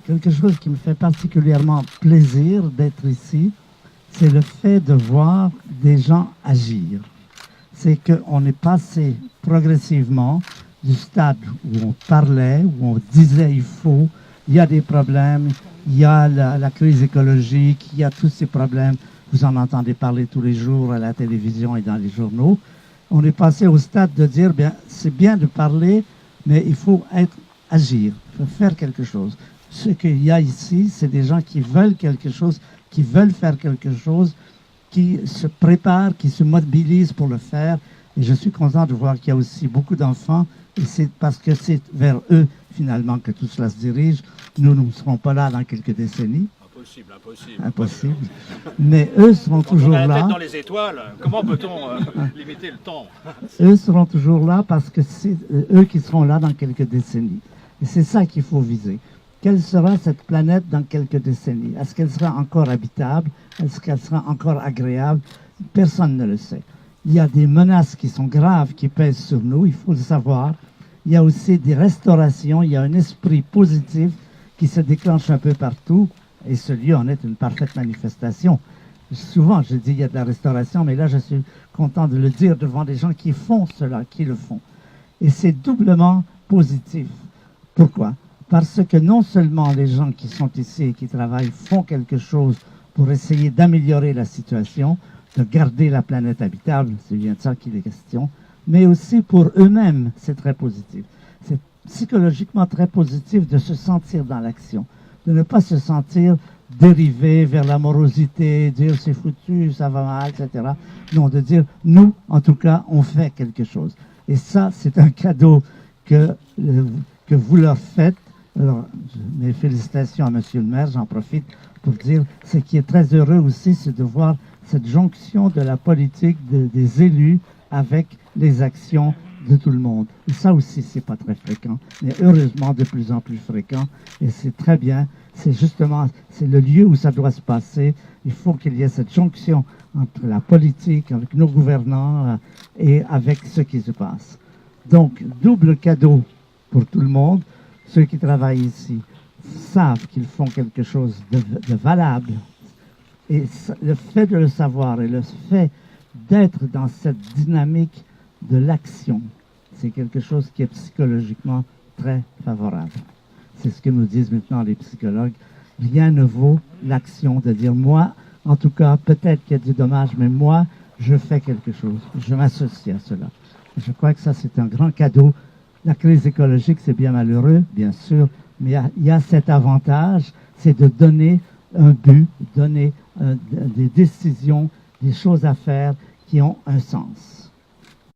quelque chose qui me fait particulièrement plaisir d'être ici, c'est le fait de voir des gens agir. C'est qu'on est passé progressivement du stade où on parlait, où on disait il y a des problèmes, il y a la crise écologique, il y a tous ces problèmes. Vous en entendez parler tous les jours à la télévision et dans les journaux. On est passé au stade de dire, bien, c'est bien de parler, mais il faut agir, il faut faire quelque chose. Ce qu'il y a ici, c'est des gens qui veulent quelque chose, qui veulent faire quelque chose, qui se préparent, qui se mobilisent pour le faire. Et je suis content de voir qu'il y a aussi beaucoup d'enfants, et c'est parce que c'est vers eux, finalement, que tout cela se dirige. Nous ne serons pas là dans quelques décennies. Impossible. Mais eux seront toujours là. On a la tête dans les étoiles. Comment peut-on limiter le temps? Eux seront toujours là parce que c'est eux qui seront là dans quelques décennies. Et c'est ça qu'il faut viser. Quelle sera cette planète dans quelques décennies? Est-ce qu'elle sera encore habitable? Est-ce qu'elle sera encore agréable? Personne ne le sait. Il y a des menaces qui sont graves, qui pèsent sur nous, il faut le savoir. Il y a aussi des restaurations, il y a un esprit positif qui se déclenche un peu partout. Et ce lieu en est une parfaite manifestation. Souvent, je dis il y a de la restauration, mais là, je suis content de le dire devant des gens qui font cela, qui le font. Et c'est doublement positif. Pourquoi? Parce que non seulement les gens qui sont ici et qui travaillent font quelque chose pour essayer d'améliorer la situation, de garder la planète habitable, c'est bien de ça qu'il est question, mais aussi pour eux-mêmes, c'est très positif. C'est psychologiquement très positif de se sentir dans l'action, de ne pas se sentir dérivé vers la morosité, dire c'est foutu, ça va mal, etc. Non, de dire nous, en tout cas, on fait quelque chose. Et ça, c'est un cadeau que vous leur faites. Alors, mes félicitations à Monsieur le maire, j'en profite pour dire, ce qui est très heureux aussi, c'est de voir cette jonction de la politique des élus avec les actions de tout le monde. Et ça aussi, c'est pas très fréquent, mais heureusement de plus en plus fréquent, et c'est très bien. C'est justement, c'est le lieu où ça doit se passer. Il faut qu'il y ait cette jonction entre la politique, avec nos gouvernants et avec ce qui se passe. Donc, double cadeau pour tout le monde. Ceux qui travaillent ici savent qu'ils font quelque chose de valable. Et le fait de le savoir et le fait d'être dans cette dynamique de l'action, c'est quelque chose qui est psychologiquement très favorable. C'est ce que nous disent maintenant les psychologues. Rien ne vaut l'action de dire, moi, en tout cas, peut-être qu'il y a du dommage, mais moi, je fais quelque chose. Je m'associe à cela. Je crois que ça, c'est un grand cadeau. La crise écologique, c'est bien malheureux, bien sûr, mais il y a cet avantage, c'est de donner un but, donner des décisions, des choses à faire qui ont un sens.